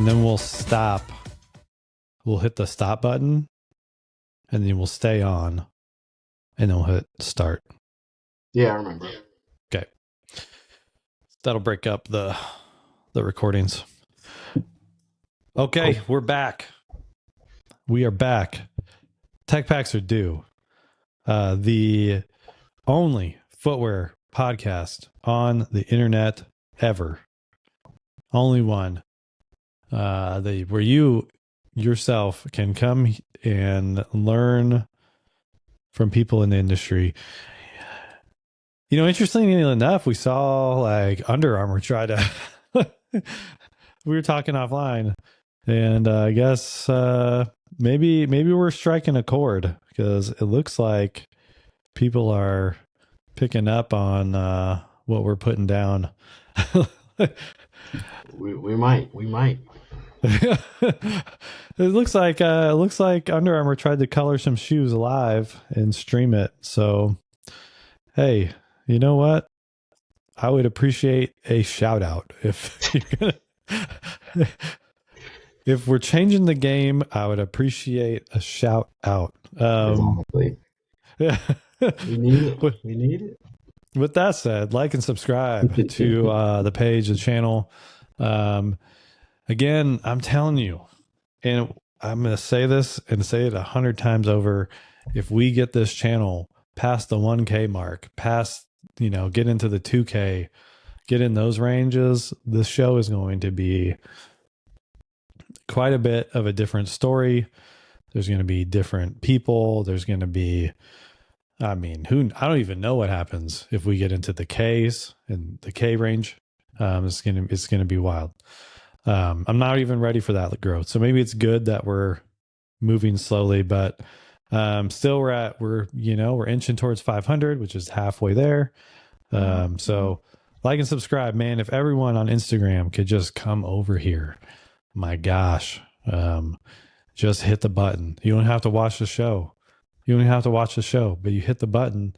and then we'll stop. We'll hit the stop button, and then we'll stay on, and then we'll hit start. Yeah, I remember. Okay. That'll break up the recordings. Okay, we're back. We are back. Tech Packs are due. The only footwear podcast on the internet ever. Only one. Where you yourself can come and learn from people in the industry. You know, interestingly enough, we saw like Under Armour try to. We were talking offline, and I guess maybe we're striking a chord, because it looks like people are picking up on what we're putting down. We might. It looks like Under Armour tried to color some shoes live and stream it. So, hey, you know what? I would appreciate a shout out if you're gonna. If we're changing the game, I would appreciate a shout out. Exactly. Yeah. We need it. We need it. With that said, like and subscribe to the page, the channel. Again, I'm telling you, and I'm going to say this and say it 100 times over. If we get this channel past the 1K mark, past, get into the 2K, get in those ranges, this show is going to be quite a bit of a different story. There's going to be different people. There's going to be, I don't even know what happens if we get into the Ks and the K range. It's going to be wild. I'm not even ready for that growth. So maybe it's good that we're moving slowly, but still we're inching towards 500, which is halfway there. So like and subscribe, man. If everyone on Instagram could just come over here, my gosh, just hit the button. You don't have to watch the show. But you hit the button.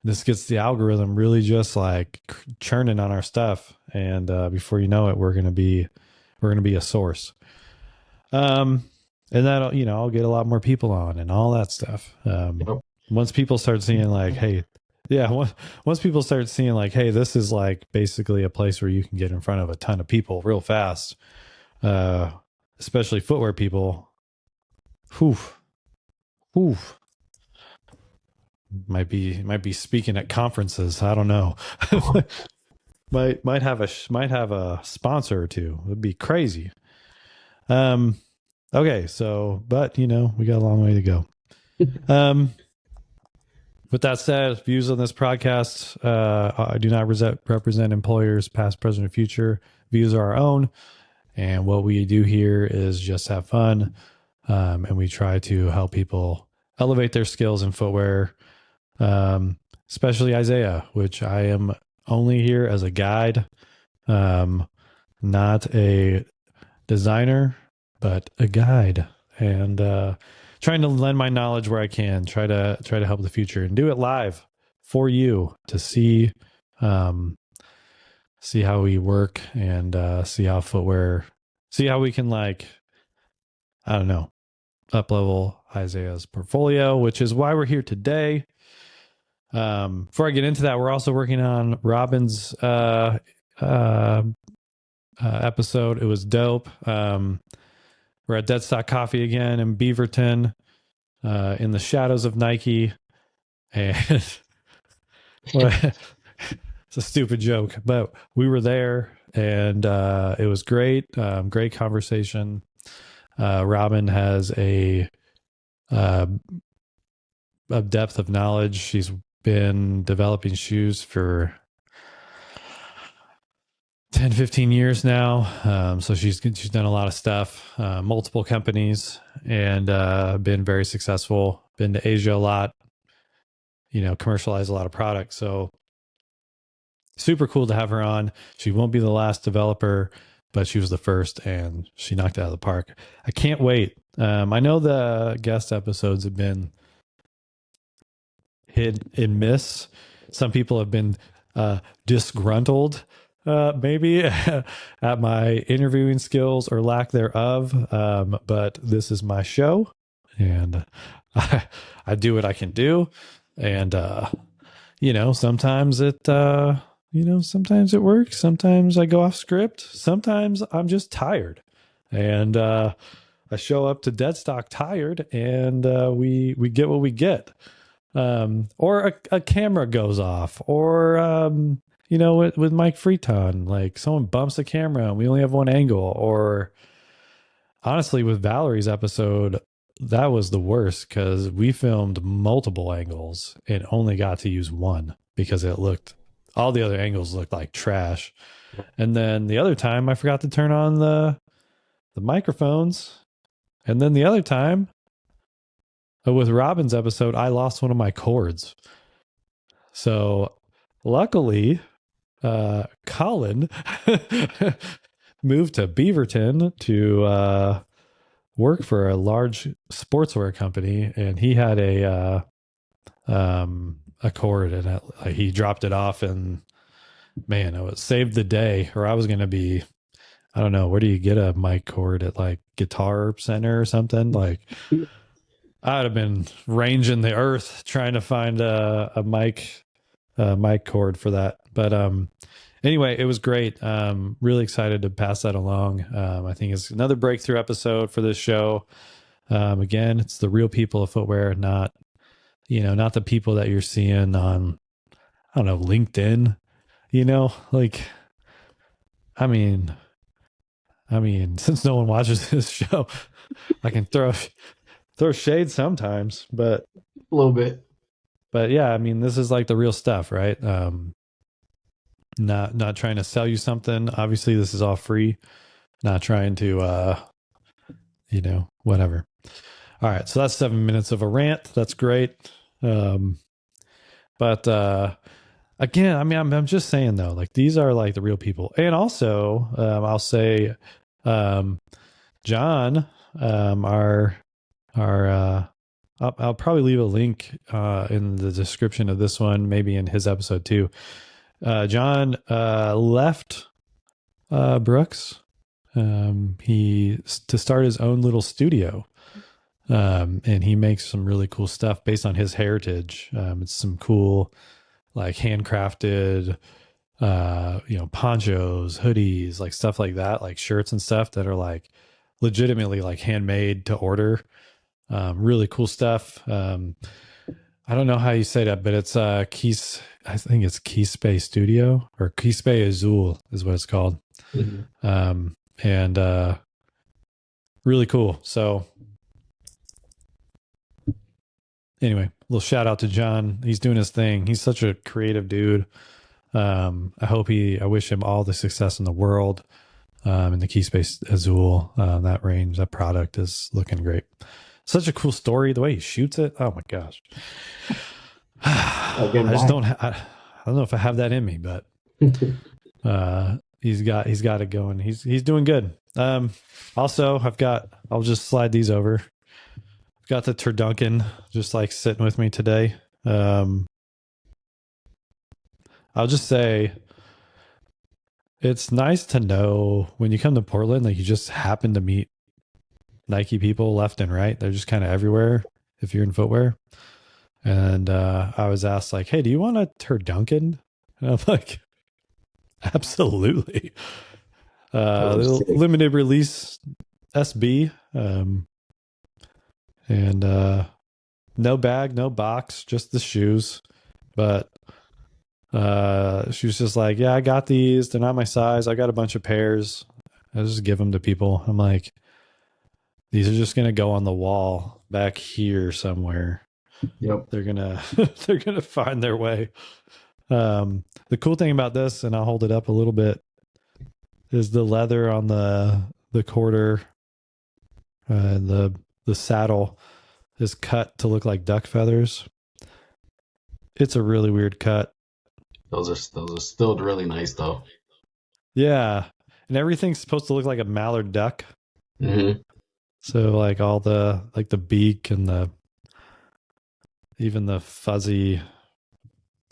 This gets the algorithm really just like churning on our stuff. And before you know it, we're going to be a source. And that'll, I'll get a lot more people on and all that stuff. Once people start seeing like, hey, once people start seeing like, hey, this is like basically a place where you can get in front of a ton of people real fast, especially footwear people. Might be speaking at conferences. I don't know. might have a sponsor or two. It'd be crazy. Okay, so but we got a long way to go. With that said, views on this podcast I do not represent employers, past, present, or future. Views are our own, and what we do here is just have fun, and we try to help people elevate their skills in footwear, especially Isaiah, which I am only here as a guide, not a designer, but a guide, and trying to lend my knowledge where I can, try to help the future and do it live for you to see how we work and see how we can up level Isaiah's portfolio, which is why we're here today. Before I get into that, we're also working on Robin's episode. It was dope. We're at Dead Stock Coffee again in Beaverton, in the shadows of Nike. And it's a stupid joke, but we were there and it was great. Great conversation. Robin has a depth of knowledge. She's been developing shoes for 10, 15 years now. So she's done a lot of stuff, multiple companies, and been very successful. Been to Asia a lot, commercialized a lot of products. So super cool to have her on. She won't be the last developer, but she was the first, and she knocked it out of the park. I can't wait. I know the guest episodes have been hit and miss. Some people have been disgruntled Maybe at my interviewing skills or lack thereof. But this is my show, and I do what I can do. And, sometimes sometimes it works. Sometimes I go off script. Sometimes I'm just tired. And I show up to Deadstock tired, and we get what we get. Or a camera goes off, or with Mike Freeton, like someone bumps the camera and we only have one angle. Or honestly, with Valerie's episode, that was the worst because we filmed multiple angles and only got to use one because all the other angles looked like trash. And then the other time I forgot to turn on the microphones. And then the other time with Robin's episode, I lost one of my cords. So luckily, Colin moved to Beaverton to work for a large sportswear company, and he had a cord, and he dropped it off, and man, it saved the day. Or I was going to be, I don't know, where do you get a mic cord at, like Guitar Center or something? Like I'd have been ranging the earth trying to find a mic cord for that. But anyway, it was great. Really excited to pass that along. I think it's another breakthrough episode for this show. Again, it's the real people of footwear, not the people that you're seeing on, I don't know, LinkedIn. Like, I mean, since no one watches this show, I can throw shade sometimes, but A little bit. But yeah, I mean, this is like the real stuff, right? Not trying to sell you something. Obviously, this is all free. Not trying to, whatever. All right, so that's 7 minutes of a rant. That's great. But again, I mean, I'm just saying though, like these are like the real people, and also I'll say, John, our I'll probably leave a link in the description of this one, maybe in his episode too. John left Brooks to start his own little studio, and he makes some really cool stuff based on his heritage. It's some cool, like handcrafted, ponchos, hoodies, like stuff like that, like shirts and stuff that are like legitimately like handmade to order. Really cool stuff. I don't know how you say that, but it's Keys. I think it's Keyspace Studio, or Keyspace Azul is what it's called. Mm-hmm. And really cool. So anyway, little shout out to John. He's doing his thing. He's such a creative dude. I wish him all the success in the world. In the Keyspace Azul, that range, that product is looking great. Such a cool story. The way he shoots it. Oh my gosh. I just don't. I don't know if I have that in me, but he's got it going. He's doing good. Also, I'll just slide these over. I've got the Turduncan just like sitting with me today. I'll just say it's nice to know when you come to Portland, like you just happen to meet Nike people left and right. They're just kind of everywhere if you're in footwear. And I was asked like, hey, do you want a Turduncan? And I'm like, absolutely. Limited release SB. And no bag, no box, just the shoes. But she was just like, yeah, I got these. They're not my size. I got a bunch of pairs. I just give them to people. I'm like, these are just going to go on the wall back here somewhere. Yep. They're gonna find their way. The cool thing about this, and I'll hold it up a little bit, is the leather on the quarter, and the saddle is cut to look like duck feathers. It's a really weird cut. Those are still really nice though. Yeah, and everything's supposed to look like a mallard duck. Mm-hmm. So like all the beak and even the fuzzy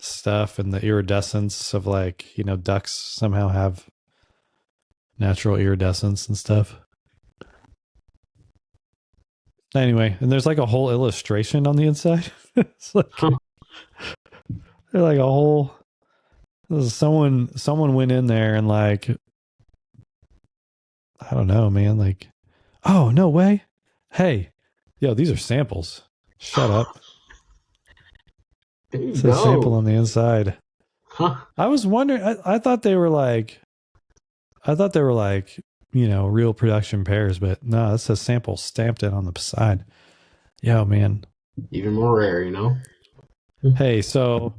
stuff and the iridescence of like, ducks somehow have natural iridescence and stuff. Anyway, and there's like a whole illustration on the inside. It's like they're like a whole someone went in there and like I don't know, man, like oh, no way. Hey, yo, these are samples. Shut up. There It you says sample go. on the inside. Huh. I was wondering I thought they were like real production pairs, but no, it says sample stamped it on the side. Yo, man. Even more rare, you know? Hey, so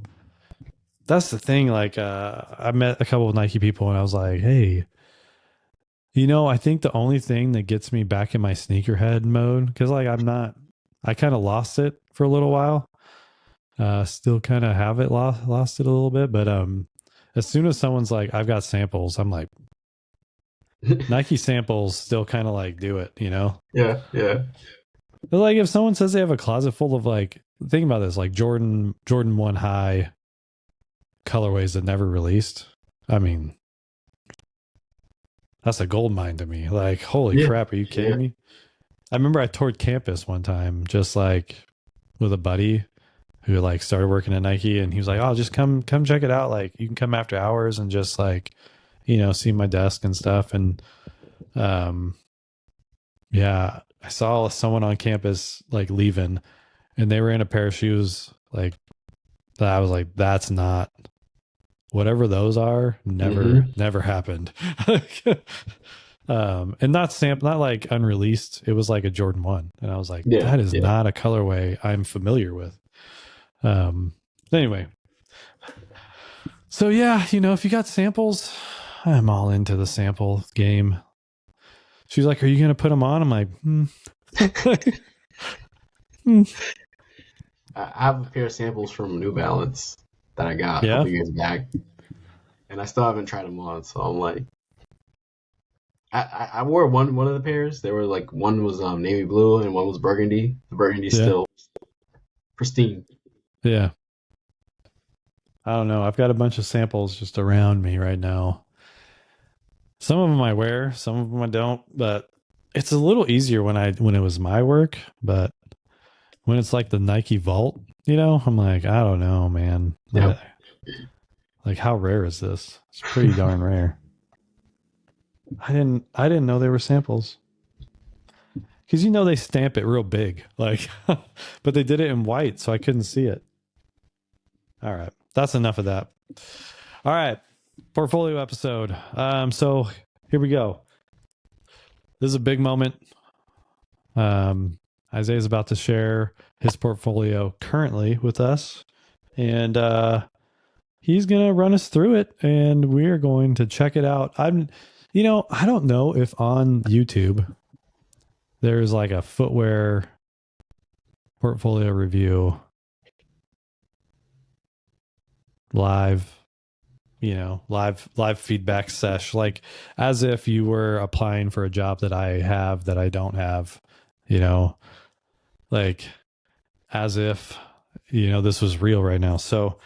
that's the thing. Like, I met a couple of Nike people and I was like, hey, I think the only thing that gets me back in my sneakerhead mode, because like I kind of lost it for a little while. Still kind of have it lost it a little bit, but as soon as someone's like, I've got samples, I'm like, Nike samples still kind of like do it, Yeah, yeah. But like if someone says they have a closet full of like, think about this, like Jordan 1 high colorways that never released. I mean, that's a gold mine to me. Like, holy Yeah, crap, are you kidding yeah. me? I remember I toured campus one time, just like with a buddy who like started working at Nike, and he was like, "Oh, just come check it out. Like, you can come after hours and just like, see my desk and stuff." And um, yeah, I saw someone on campus like leaving, and they were in a pair of shoes like that. I was like, "That's not whatever those are. Mm-hmm. Never happened." And not like unreleased. It was like a Jordan 1, and I was like, Yeah, "That is yeah. not a colorway I'm familiar with." Um, anyway, so yeah, if you got samples, I'm all into the sample game. She's like, "Are you going to put them on?" I'm like, hmm. I have a pair of samples from New Balance that I got a Yeah, couple years back, and I still haven't tried them on. So I'm like, I wore one of the pairs. They were like one was navy blue and one was burgundy. The burgundy's yeah, still pristine. yeah. I don't know. I've got a bunch of samples just around me right now. Some of them I wear, some of them I don't, but it's a little easier when it was my work, but when it's like the Nike Vault, I'm like, I don't know, man. Yep. Like how rare is this? It's pretty darn rare. I didn't know they were samples. Cuz they stamp it real big. Like but they did it in white so I couldn't see it. All right. That's enough of that. All right. Portfolio episode. So here we go. This is a big moment. Isaiah's about to share his portfolio currently with us, and he's going to run us through it, and we're going to check it out. I don't know if on YouTube there's like a footwear portfolio review live, live feedback sesh, like as if you were applying for a job that I have that I don't have, like as if, this was real right now. So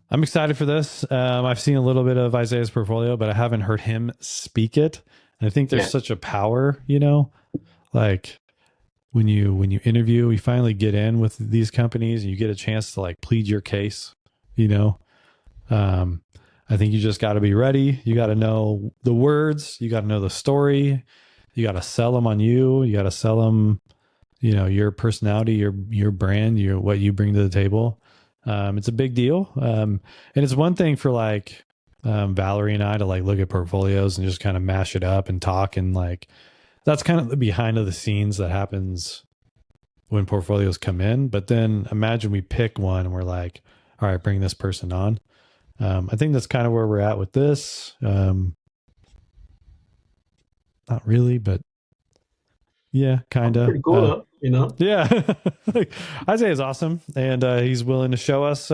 I'm excited for this. I've seen a little bit of Isaiah's portfolio, but I haven't heard him speak it. And I think there's Yeah. such a power, like when you interview, you finally get in with these companies and you get a chance to like plead your case, um, I think you just got to be ready. You got to know the words. You got to know the story. You got to sell them on you. You got to sell them, your personality, your brand, what you bring to the table. It's a big deal. And it's one thing for like Valerie and I to like look at portfolios and just kind of mash it up and talk, and like that's kind of the behind of the scenes that happens when portfolios come in. But then imagine we pick one and we're like, all right, bring this person on. I think that's kind of where we're at with this. Not really, but yeah, kind I'm of. pretty cool though, you know? Yeah. Like, Isaiah is awesome, and he's willing to show us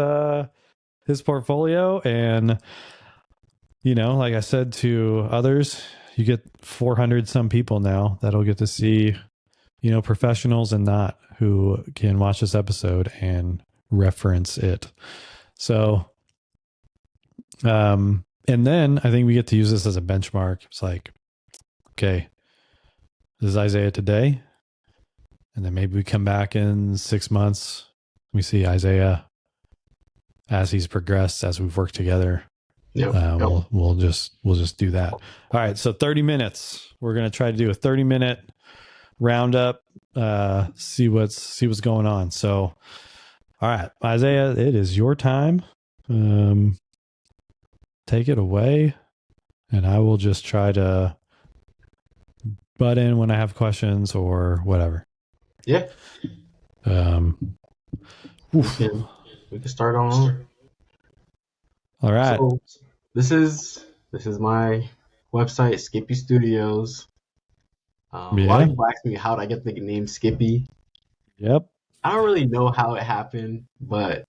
his portfolio. And, like I said to others, you get 400 some people now that'll get to see, professionals and not, who can watch this episode and reference it. So, and then I think we get to use this as a benchmark. It's like, okay, this is Isaiah today. And then maybe we come back in 6 months. We see Isaiah as he's progressed, as we've worked together. Yep. We'll just do that. All right. So 30 minutes. We're going to try to do a 30-minute roundup, see what's going on. So, all right, Isaiah, it is your time. Take it away, and I will just try to butt in when I have questions or whatever. Yeah. We can start on. All right. So this is my website, Skippy Studios. A lot of people ask me how did I get the name Skippy. Yep. I don't really know how it happened, but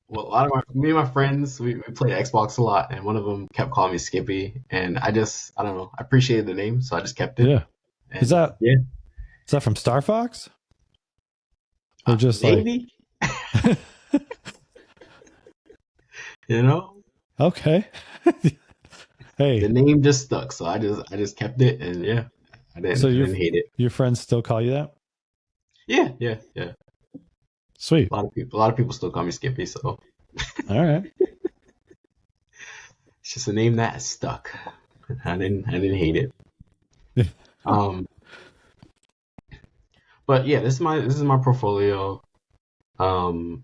a lot of me and my friends, we played Xbox a lot, and one of them kept calling me Skippy, and I don't know, I appreciated the name, so I just kept it. Yeah. And, is that from Star Fox? Or just maybe? Like you know? Okay. Hey. The name just stuck, so I just kept it, and yeah, I didn't hate it. Your friends still call you that? Yeah. Sweet. A lot of people still call me Skippy, so. All right. It's just a name that stuck. I didn't hate it. But yeah, this is my portfolio. I'm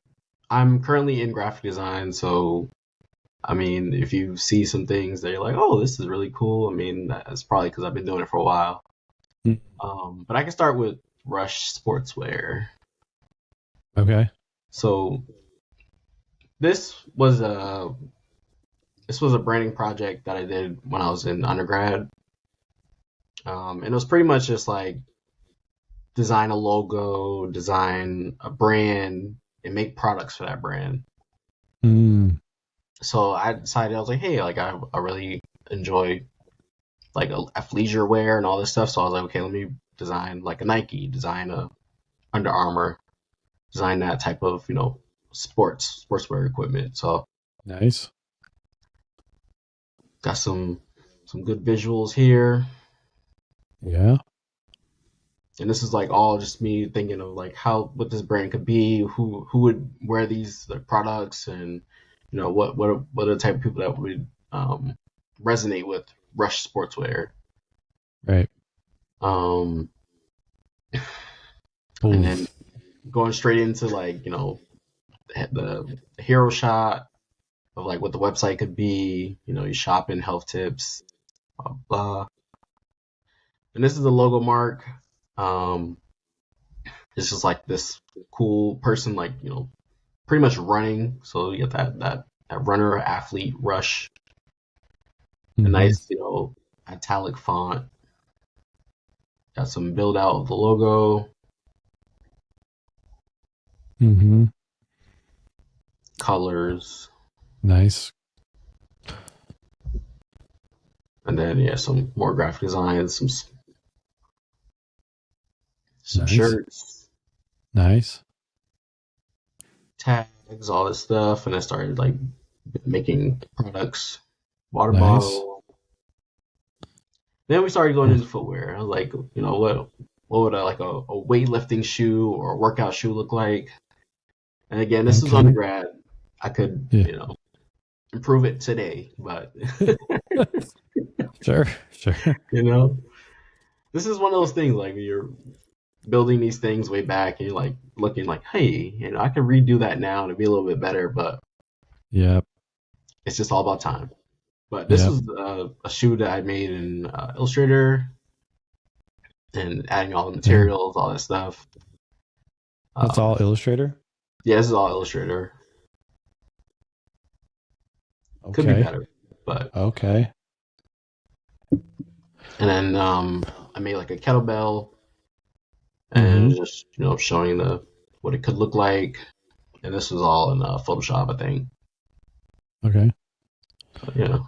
currently in graphic design, so I mean, if you see some things that you're like, oh, this is really cool, I mean, that's probably because I've been doing it for a while. But I can start with Rush Sportswear. Okay. So this was a branding project that I did when I was in undergrad. And it was pretty much just like design a logo, design a brand, and make products for that brand. So I decided, I was like, hey, like I really enjoy like athleisure wear and all this stuff. So I was like, okay, let me design like a Nike, design a Under Armour, design that type of, sportswear equipment. So nice. Got some good visuals here. Yeah. And this is like all just me thinking of like what this brand could be, who would wear these products, and what are the type of people that would resonate with Rush Sportswear. Right. And then going straight into like the hero shot of like what the website could be, you shopping, health tips, blah blah. And this is the logo mark. It's just like this cool person, like pretty much running. So you get that runner athlete rush. A nice italic font. Got some build out of the logo. Colors. Nice. And then some more graphic designs, some nice. Shirts. Nice. Tags, all this stuff, and I started like making products, water bottle. Then we started going into footwear. I was like, what would like a weightlifting shoe or a workout shoe look like? And again, this is undergrad. I could, improve it today, but Sure. This is one of those things like you're building these things way back and you're like looking like, hey, I can redo that now to be a little bit better, but it's just all about time. But this was a shoe that I made in Illustrator and adding all the materials, all that stuff. That's all Illustrator? Yeah, this is all Illustrator. Okay. Could be better, but okay. And then I made like a kettlebell and just showing what it could look like. And this was all in Photoshop, I think. Okay. But, yeah.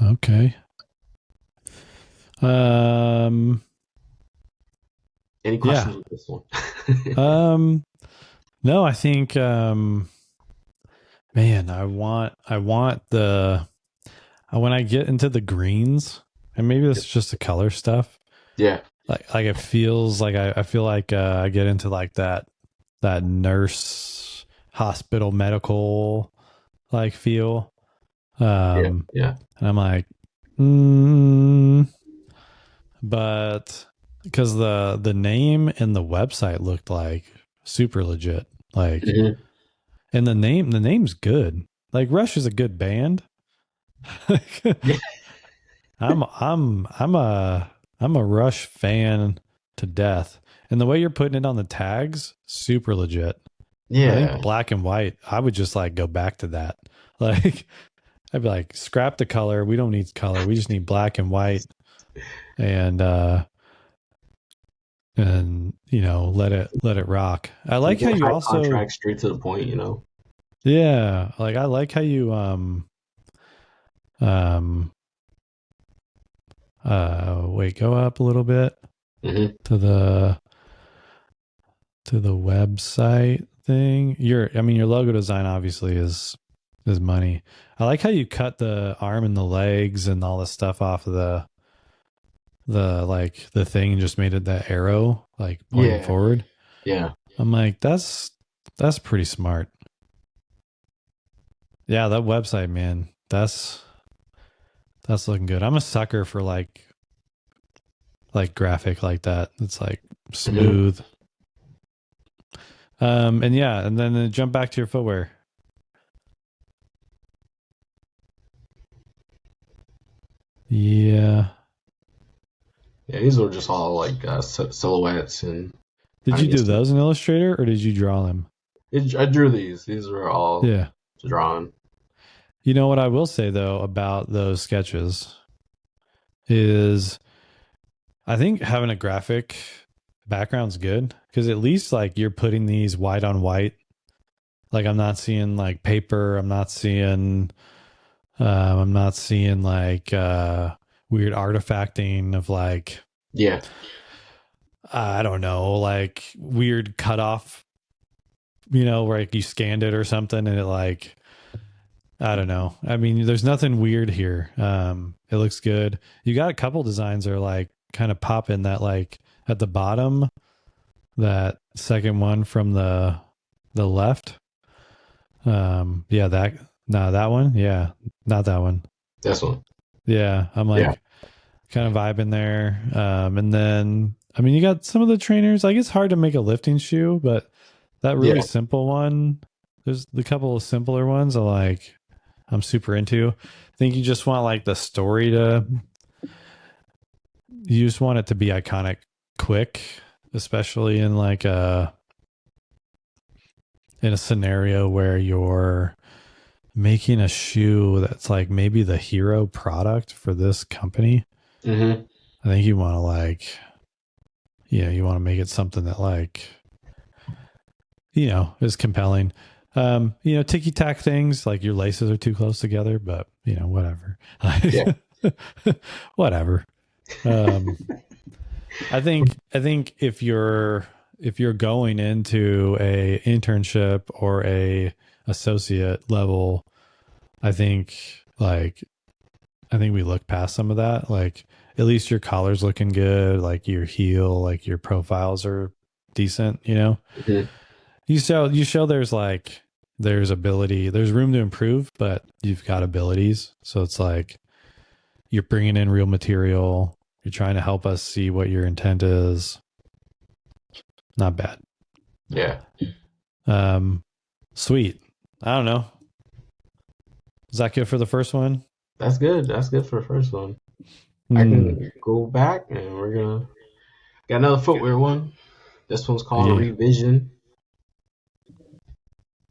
Okay. Any questions with this one? No, I think Man, I want the when I get into the greens, and maybe this is just the color stuff. Yeah, Like it feels like I feel like I get into like that nurse hospital medical like feel. yeah, Um, yeah. and I'm like, mm, but because the name and the website looked like super legit, like, Hmm. and the name's good. Like Rush is a good band. Yeah, I'm a Rush fan to death, and the way you're putting it on the tags, super legit. I think yeah. black and white. I would just like go back to that. Like I'd be like, scrap the color. We don't need color. We just need black and white, and let it rock. I Like like how that you high also, contract, straight to the point. You know. yeah, like I like how you um wait, go up a little bit Hmm. to the website thing. I mean your logo design obviously is money. I like how you cut the arm and the legs and all the stuff off of the like the thing and just made it that arrow like pointing Yeah, forward. yeah. I'm like, that's pretty smart. Yeah, that website, man. That's looking good. I'm a sucker for like graphic like that. It's like Hmm. smooth. And yeah, and then jump back to your footwear. Yeah. Yeah, these were just all like silhouettes and Did kind you of do get some. those in Illustrator or did you draw them? I drew these. These were all Yeah. drawn. You know what I will say though about those sketches is I think having a graphic background's good because at least like you're putting these white on white. Like I'm not seeing like paper. I'm not seeing like weird artifacting of like Yeah, I don't know, like weird cutoff. Where like you scanned it or something, and it like I don't know. I mean, there's nothing weird here. It looks good. You got a couple designs that are like kind of popping that like at the bottom, that second one from the left. Yeah, that no, that one. Yeah, not that one. this one. Yeah, I'm Yeah, like kind of vibing there. And then I mean, you got some of the trainers. Like it's hard to make a lifting shoe, but that really yeah, simple one. There's the couple of simpler ones. I'm super into. I think you just want like the story to. You just want it to be iconic, quick, especially in a scenario where you're making a shoe that's like maybe the hero product for this company. hmm, I think you want to you want to make it something that like, is compelling. Ticky tack things like your laces are too close together, but whatever. yeah, Whatever. Um, I think if you're going into a internship or a associate level, I think like I think we look past some of that. Like at least your collar's looking good, like your heel, like your profiles are decent. hmm, You show there's ability, there's room to improve, but you've got abilities. So it's like you're bringing in real material. You're trying to help us see what your intent is. Not bad. yeah. Um, Sweet. I don't know. Is that good for the first one? That's good. That's good for the first one. I Hmm. can go back and we're gonna got another footwear one. This one's called Yeah. Revision.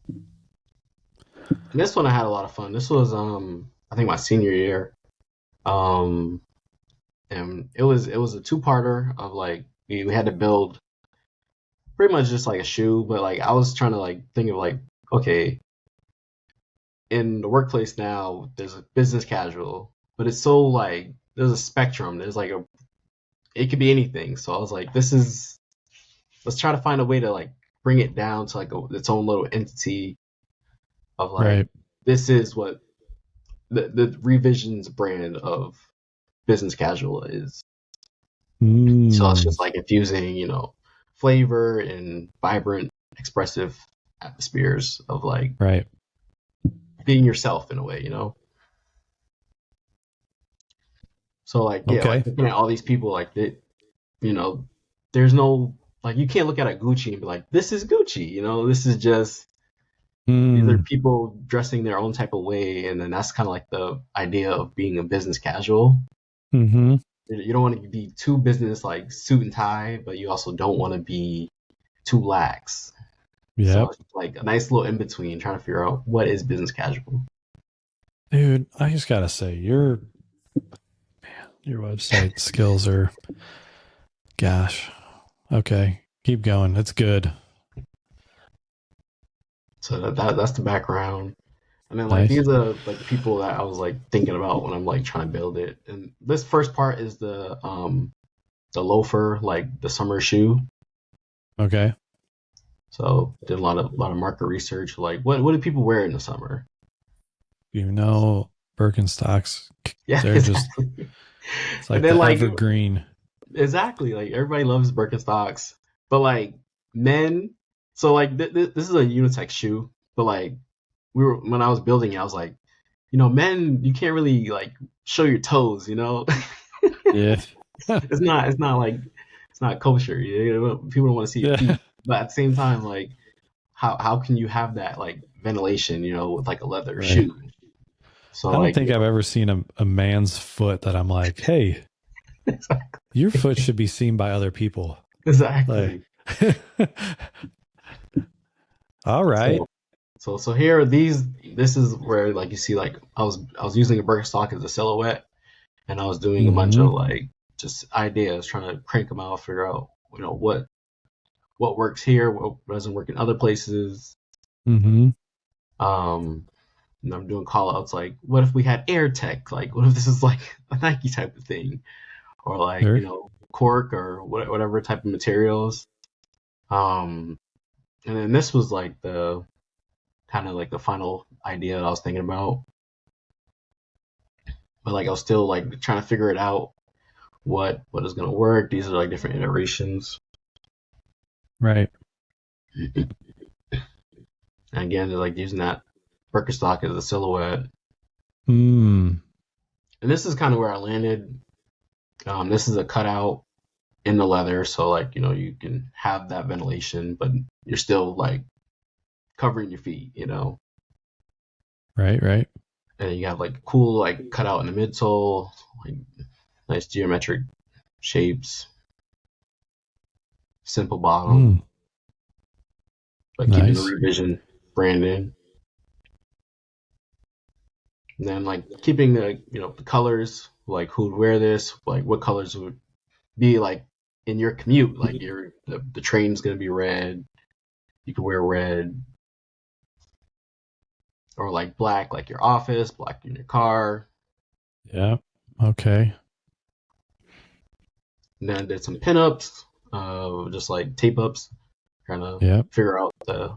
And this one I had a lot of fun. This was I think my senior year. Um and it was a two-parter of like we had to build pretty much just like a shoe, but like I was trying to like think of like, okay, in the workplace now there's a business casual, but it's so like there's a spectrum. There's like it could be anything. So I was like, let's try to find a way to like bring it down to like its own little entity. of like Right. this is what the revisions brand of business casual is. So it's Mm, just like infusing, flavor and vibrant, expressive atmospheres of like right. being yourself in a way. So like yeah, Okay. like looking at all these people like that, you know, there's no like you can't look at a Gucci and be like, this is Gucci. This is just these are Mm, people dressing their own type of way, and then that's kind of like the idea of being a business casual. mm-hmm. You don't want to be too business like suit and tie, but you also don't want to be too lax. So Yep. it's like a nice little in between, trying to figure out what is business casual. Dude, I just gotta say, your website skills are, gosh. Okay. Keep going. It's good. So that's the background. And then like Nice. these are like the people that I was like thinking about when I'm like trying to build it. And this first part is the loafer, like the summer shoe. Okay. So did a lot of market research, like what do people wear in the summer? You know, Birkenstocks, Yeah, they're just, exactly. it's And like then the like evergreen. exactly, like everybody loves Birkenstocks, but like men, so like this is a unisex shoe, but like we were when I was building it, I was like, men, you can't really like show your toes. Yeah. It's not like it's not kosher. People don't want to see your Yeah. feet, but at the same time, like how can you have that like ventilation, with like a leather Right. shoe? So I don't like think I've ever seen a man's foot that I'm like, hey, your foot should be seen by other people. Like, exactly. all right. So so here these this is where like you see like I was using a Birkenstock as a silhouette, and I was doing a bunch Mm-hmm. of like just ideas, trying to crank them out, figure out what works here, what doesn't work in other places. Mm-hmm. Um, and I'm doing call outs like, what if we had air tech? Like, what if this is like a Nike type of thing, or like Sure. cork or whatever type of materials. Um, and then this was like the kind of like the final idea that I was thinking about, but like I was still like trying to figure it out what is gonna work. These are like different iterations. Right. And again, they're like using that Birkenstock as a silhouette. Mm. And this is kind of where I landed. This is a cutout in the leather, so like you can have that ventilation, but you're still like covering your feet. Right. Right. And you have like cool like cutout in the midsole, like nice geometric shapes, simple bottom, Mm. but keeping the Nice. revision branding. And then like keeping the colors, like who'd wear this, like what colors would be like in your commute, like the train's gonna be red, you could wear red, or like black, like your office, black in your car. Yeah. Okay. And then I did some pinups, just like tape ups, trying to Yeah. figure out the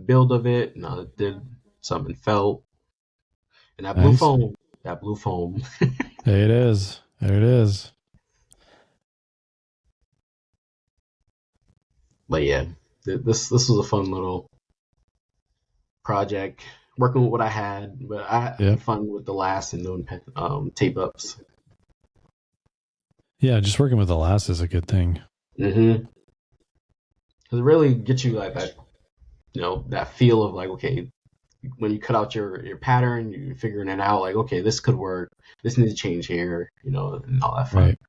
build of it. And I did some in felt and that blue Nice. foam, that blue foam. There it is. There it is. But yeah, this was a fun little project, working with what I had, but I Yep. had fun with the last and doing tape ups. Yeah. Just working with the last is a good thing. Mm-hmm. Because it really gets you like that, that feel of like, okay, when you cut out your pattern, you're figuring it out. Like, okay, this could work. This needs to change here. And all that fun. Right.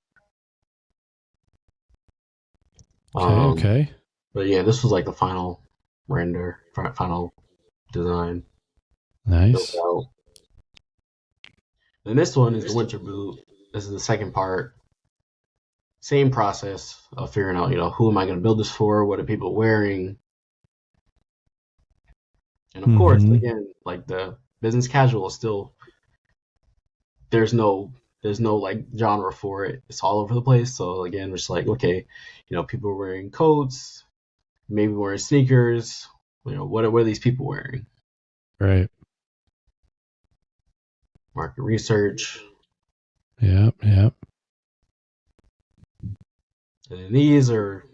Okay. Um, Okay. but yeah, this was like the final render, final design built Nice. out. And this one is the winter boot. This is the second part. Same process of figuring out, who am I going to build this for? What are people wearing? And of course, Mm-hmm. again, like the business casual is still there's no there's no like genre for it. It's all over the place. So again, we're just like, okay, people are wearing coats, maybe wearing sneakers. What are these people wearing? Right. market research. Yep. Yep. And then these were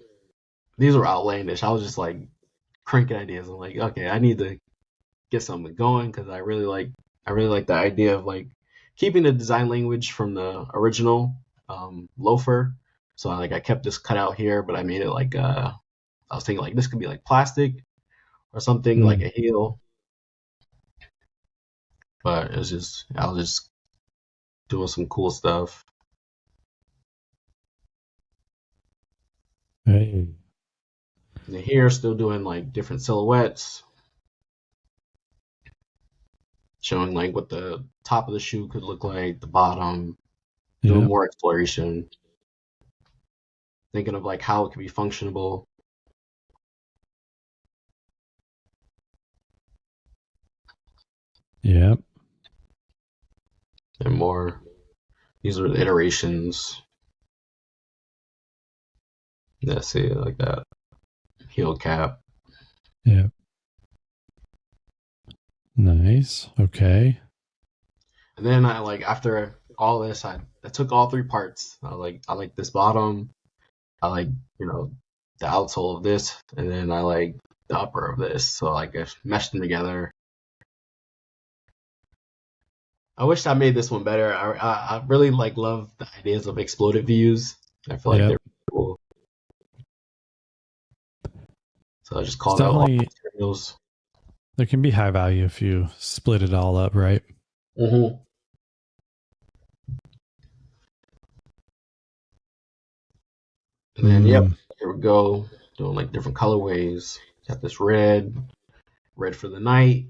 outlandish. I was just like cranking ideas. I'm like, okay, I need to get something going because I really like the idea of like keeping the design language from the original loafer. So I kept this cut out here, but I made it like I was thinking like this could be like plastic or something like Mm. a heel. But it was just I was just doing some cool stuff. Hey. And then here still doing like different silhouettes, showing like what the top of the shoe could look like, the bottom, doing Yep. more exploration, thinking of like how it could be functionable. Yep. And more. These are the iterations. Let's see, like that heel cap. Yep. Nice. Okay. And then I like after all this, I took all three parts. I like this bottom. I like the outsole of this, and then I like the upper of this. So like I meshed them together. I wish I made this one better. I really like love the ideas of exploded views. I feel like Yep. they're cool. So I just It's called out all the definitely, materials. there can be high value if you split it all up, right? Mm-hmm. And then yep, Mm. here we go. Doing like different colorways. Got this red for the night,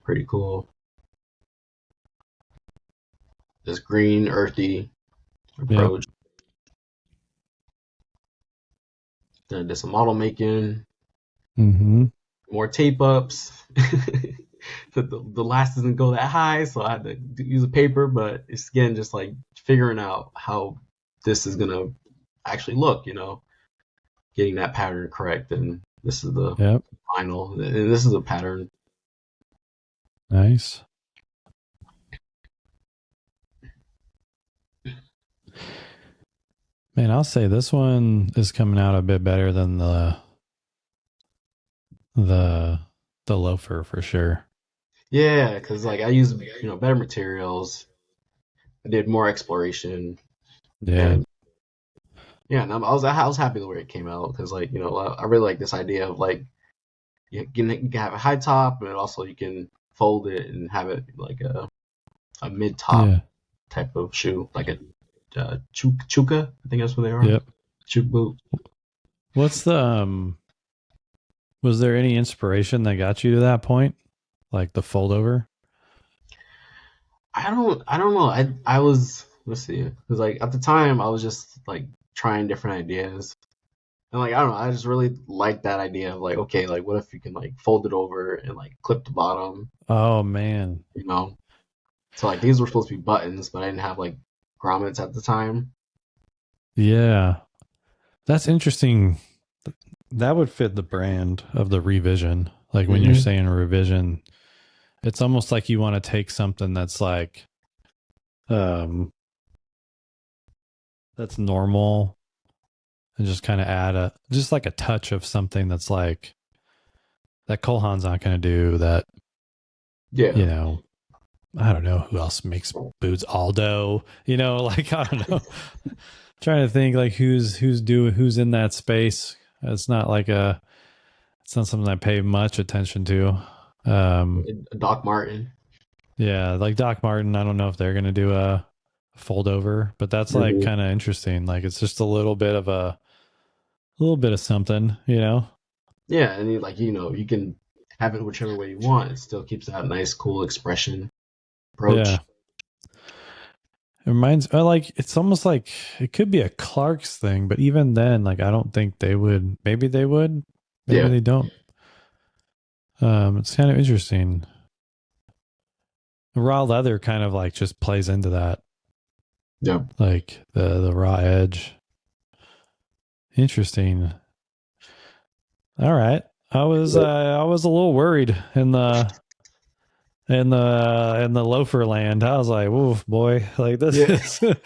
pretty cool. This green, earthy Yep. approach. Then I did some model making, Mm-hmm. more tape ups. The last doesn't go that high, so I had to use a paper, but it's again just like figuring out how this is gonna actually look, getting that pattern correct. And this is the Yep. final, and this is a pattern. Nice. Man, I'll say this one is coming out a bit better than the the loafer for sure. Yeah, because like I used better materials. I did more exploration, Yeah. and yeah, and I was happy the way it came out because like I really like this idea of like you can have a high top, and also you can fold it and have it like a mid top Yeah. type of shoe, like a chuka. I think that's what they are. Yep. Chuk boot. What's the was there any inspiration that got you to that point? Like the fold over? I don't know. I was let's see, because like at the time I was just like trying different ideas. And like I don't know, I just really like that idea of like, okay, like what if you can like fold it over and like clip the bottom, Oh man. you know? So like these were supposed to be buttons, but I didn't have like grommets at the time. Yeah. That's interesting. That would fit the brand of the revision. Like when you're Hmm. saying revision, it's almost like you want to take something that's like um that's normal and just kind of add a just like a touch of something that's like that Colhan's not going to do that, you Yeah. know. I don't know who else makes boots. Aldo, like I don't know. Trying to think like who's in that space. It's not like it's not something I pay much attention to. Um Doc Martin. yeah, like Doc Martin, I don't know if they're going to do a fold over, but that's like Hmm. kind of interesting. Like it's just a little bit of something, you know. Yeah, and like you can have it whichever way you want. It still keeps that nice, cool expression approach. Yeah. It reminds like it's almost like it could be a Clark's thing, but even then, like I don't think they would. Maybe they would, maybe Yeah. they don't. It's kind of interesting. Raw leather kind of like just plays into that, Yeah. like the raw edge. Interesting. All right. I was a little worried in the in the loafer land. I was like, "Oof, boy, like this Yeah. is this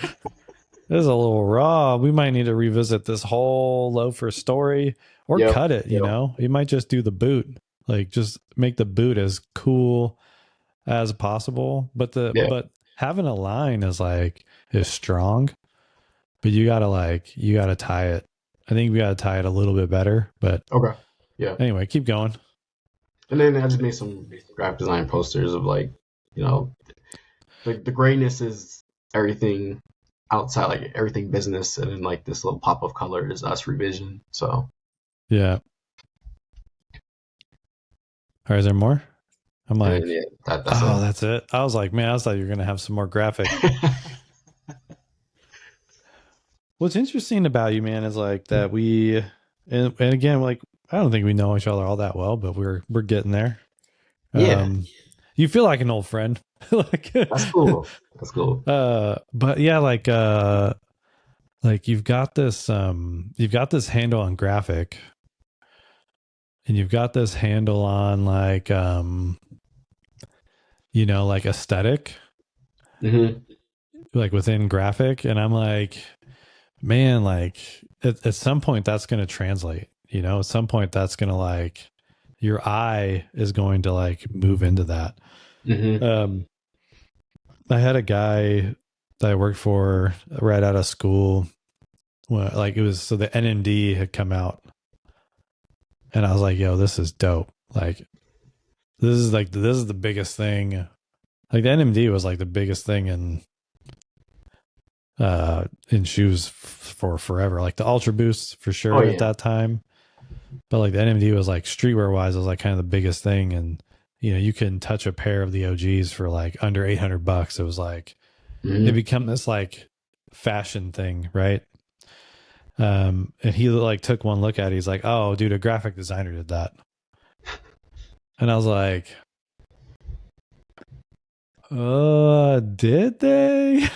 is a little raw. We might need to revisit this whole loafer story or Yep. cut it. You Yep. know, you might just do the boot, like just make the boot as cool as possible. Yeah. But having a line is strong, but you gotta tie it. I think we gotta tie it a little bit better. But Okay. Yeah. anyway, keep going. And then I just made some graphic design posters of like, you know, the grayness is everything outside, like everything business, and then like this little pop of color is us revision. So Yeah. All right, is there more? I'm and then like, yeah, that's oh, it. that's it. I was like, man, I thought you were gonna have some more graphic. What's interesting about you, man, is like that and again, like I don't think we know each other all that well, but we're getting there. Yeah, Um, you feel like an old friend, like, that's cool. That's cool. but yeah, like you've got this handle on graphic, and you've got this handle on like aesthetic, Hmm. like within graphic, and I'm like, man, like at some point that's going to translate, at some point that's going to like your eye is going to like move into that. Hmm. um I had a guy that I worked for right out of school when, like, it was, so the NMD had come out, and I was like, yo, this is dope. Like this is the biggest thing. Like the NMD was like the biggest thing in shoes for forever. Like the Ultra Boosts for Oh sure at yeah. that time. But like the NMD was like streetwear wise, was like kind of the biggest thing. And you can touch a pair of the OGs for like under $800. It was like it Hmm. become this like fashion thing, right? And he like took one look at it. He's like, "Oh, dude, a graphic designer did that." And I was like, did they?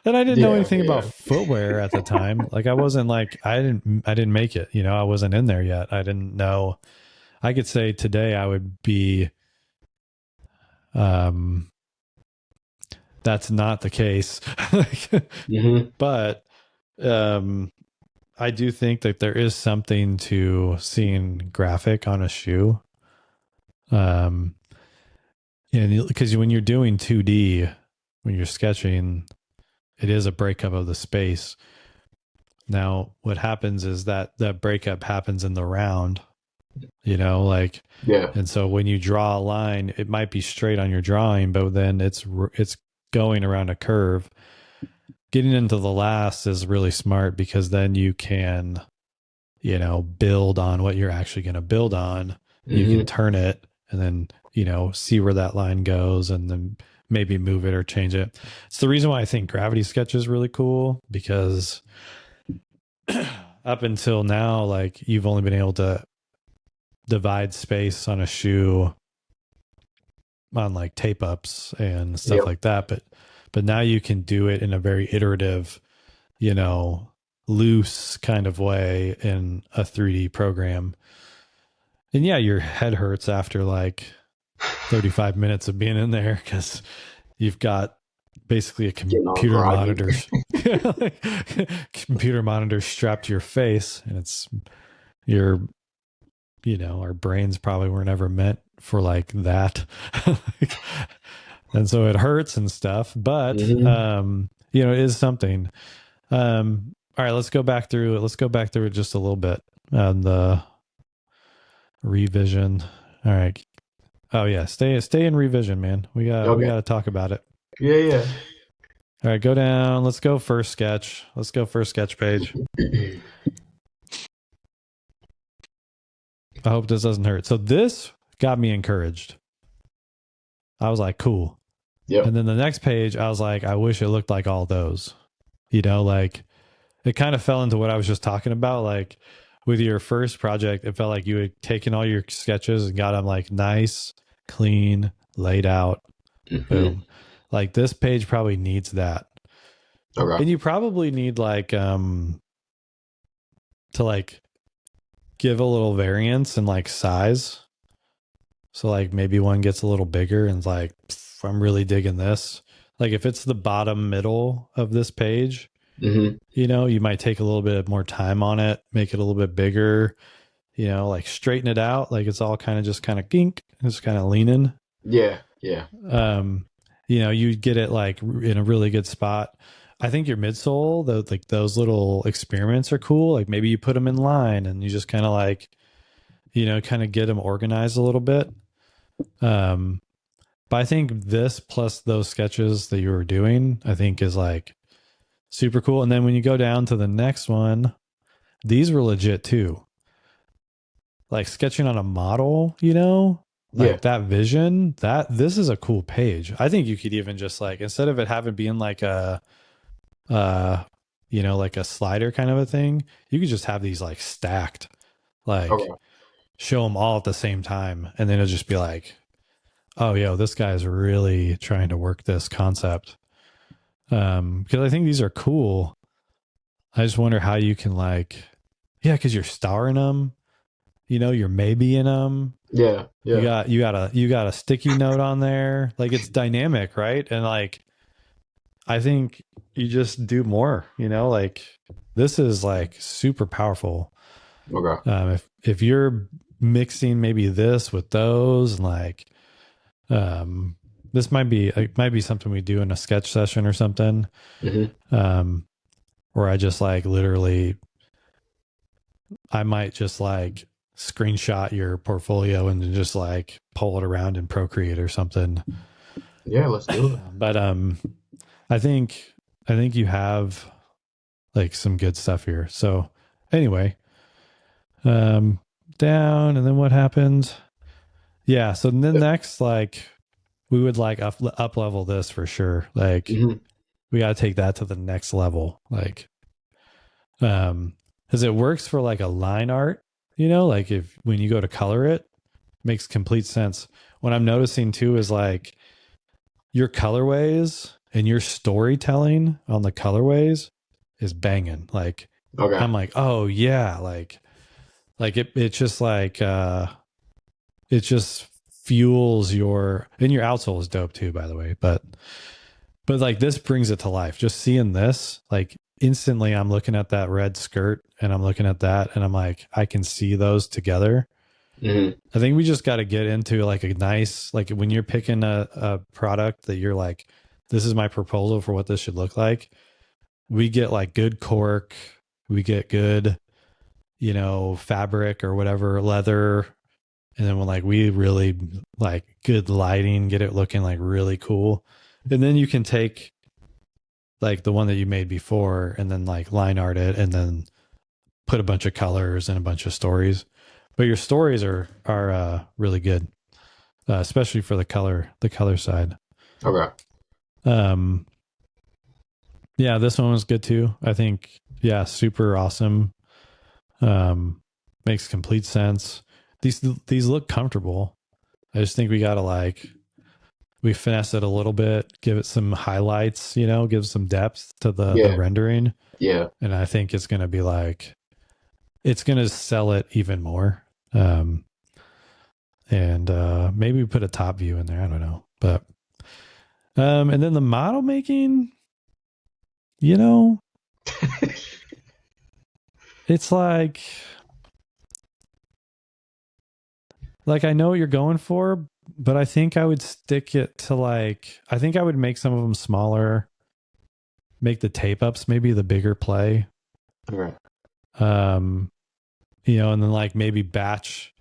And I didn't know Yeah. anything about Yeah. footwear at the time. Like I wasn't like I didn't make it. I wasn't in there yet. I didn't know. I could say today I would be um that's not the case. Hmm. But um I do think that there is something to seeing graphic on a shoe. Um and because when you're doing 2D, when you're sketching, it is a breakup of the space. Now, what happens is that breakup happens in the round, like, Yeah. and so when you draw a line, it might be straight on your drawing, but then it's going around a curve. Getting into the last is really smart because then you can, build on what you're actually going to build on. You can Hmm. turn it and then, see where that line goes and then maybe move it or change it. It's the reason why I think gravity sketch is really cool because up until now, like you've only been able to divide space on a shoe on like tape ups and stuff Yep. like that. But now you can do it in a very iterative, you know, loose kind of way in a 3D program. And yeah, your head hurts after like 35 minutes of being in there because you've got basically a Getting all computer groggy. monitor computer monitor strapped to your face, and it's your our brains probably weren't ever meant for like that. And so it hurts and stuff, but Hmm. it is something. All right, let's go back through it. Let's go back through it just a little bit on the revision. All right. Oh yeah, stay in revision, man. We got Okay. to talk about it. Yeah. Yeah. All right, go down. Let's go first sketch. Let's go first sketch page. I hope this doesn't hurt. So this got me encouraged. I was like, cool. Yep. And then the next page, I was like, I wish it looked like all those. Like it kind of fell into what I was just talking about. Like with your first project, it felt like you had taken all your sketches and got them like nice, clean, laid out. Hmm. Boom. Like this page probably needs that. Okay. And you probably need to like give a little variance in like size. So like maybe one gets a little bigger and it's like, "Pff, I'm really digging this." Like if it's the bottom middle of this page, Hmm. you might take a little bit more time on it, make it a little bit bigger, like straighten it out. Like it's all kind of gink, it's kind of leaning. Yeah, yeah, Um, you get it like in a really good spot. I think your midsole, like those little experiments are cool. Like maybe you put them in line and you just kind of like, kind of get them organized a little bit. Um, but I think this plus those sketches that you were doing, I think is like super cool. And then when you go down to the next one, these were legit too. Like sketching on a model, yeah. like that vision, that this is a cool page. I think you could even just like, instead of it having being like uh, like a slider kind of a thing, you could just have these like stacked, like Okay. show them all at the same time. And then it'll just be like, oh, yo, this guy's really trying to work this concept. Because I think these are cool. I just wonder how you can like, yeah, because you're starring them, you're maybe in them. Yeah, You yeah. got you got a sticky note on there. Like it's dynamic, right? And like I think you just do more, like this is like super powerful. Okay. If you're mixing maybe this with those and like um this might be something we do in a sketch session or something. Hmm. Um where I just like literally I might just like screenshot your portfolio and then just like pull it around in Procreate or something. Yeah, let's do it. But I think you have like some good stuff here. So anyway, um down and then what happened? Yeah, so then next like we would like up level this for sure. Like Hmm. we got to take that to the next level. Like cuz it works for like a line art, like if when you go to color it, makes complete sense. What I'm noticing too is like your colorways and your storytelling on the colorways is banging. Like Okay. I'm like, oh yeah, like it just like it just fuels your outsole is dope too, by the way. But like this brings it to life. Just seeing this, like instantly I'm looking at that red skirt and I'm looking at that and I'm like, I can see those together. Hmm. I think we just got to get into like a nice, like when you're picking a product that you're like, this is my proposal for what this should look like. We get like good cork, we get good, fabric or whatever, leather. And then when like we really like good lighting, get it looking like really cool. And then you can take like the one that you made before and then like line art it and then put a bunch of colors and a bunch of stories. But your stories are really good, especially for the color side. Okay. Um, yeah, this one was good too. I think, yeah, super awesome. Makes complete sense. These look comfortable. I just think we gotta like we finesse it a little bit, give it some highlights, give some depth to the Yeah, rendering, yeah. and I think it's gonna be like it's gonna sell it even more. Um, and maybe we put a top view in there. I don't know, but and then the model making, you know, it's like I know what you're going for, but I think I would stick it to like I think I would make some of them smaller, make the tape ups maybe the bigger play. Okay. Um, and then like maybe batch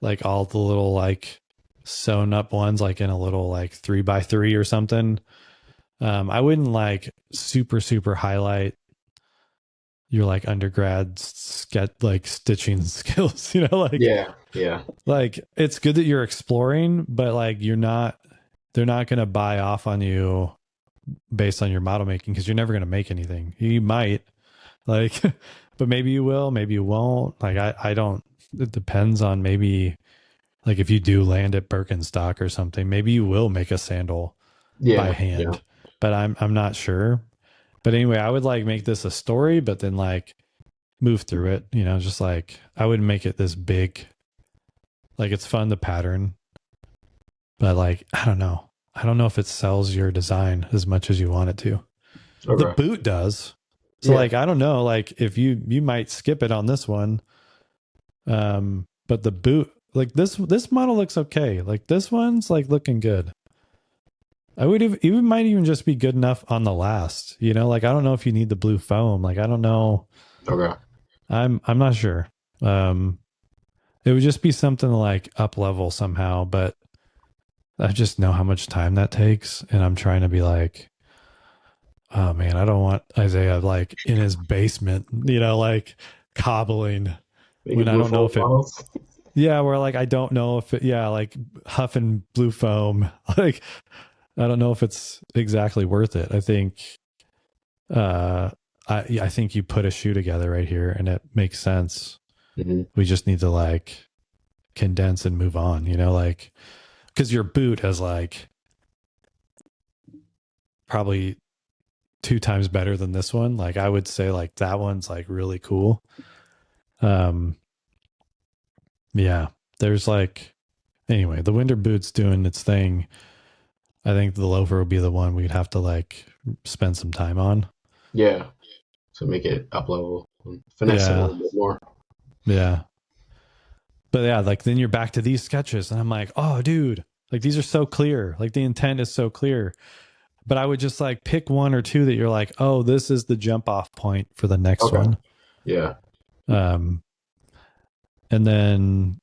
like all the little like sewn up ones like in a little like 3x3 or something. I wouldn't like super highlight your like undergrad sketch like stitching skills, Yeah, yeah, like it's good that you're exploring, but like they're not going to buy off on you based on your model making because you're never going to make anything. You might like, but maybe you will, maybe you won't. Like I don't. It depends on maybe like if you do land at Birkenstock or something, maybe you will make a sandal by yeah, yeah. hand, but I'm not sure. But anyway, I would like make this a story, but then like move through it. Just like I wouldn't make it this big. Like it's fun to pattern. but like, I don't know. I don't know if it sells your design as much as you want it to. The Okay. boot does. So Yeah. like, I don't know, like if you might skip it on this one. But the boot, like this model looks okay. Like this one's like looking good. I would have even might even just be good enough on the last, you know, like I don't know if you need the blue foam. Like I don't know. Okay. I'm not sure. Um it would just be something like up level somehow, but I just know how much time that takes and I'm trying to be like, oh man, I don't want Isaiah like in his basement, you know, like cobbling Making when I blue don't know foam if it models. yeah, where like I don't know if it yeah, like huffing blue foam. Like I don't know if it's exactly worth it. I think uh I think you put a shoe together right here and it makes sense. Hmm. We just need to like condense and move on, you know, like because your boot has like probably two times better than this one. Like I would say like that one's like really cool. Um yeah, there's like anyway, the winter boot's doing its thing. I think the loafer would be the one we'd have to like spend some time on. Yeah. So make it up level, and finesse it a Yeah. little bit more. Yeah. But yeah, like then you're back to these sketches and I'm like, oh dude, like these are so clear. Like the intent is so clear. But I would just like pick one or two that you're like, oh, this is the jump off point for the next Okay. one. Yeah. Um and then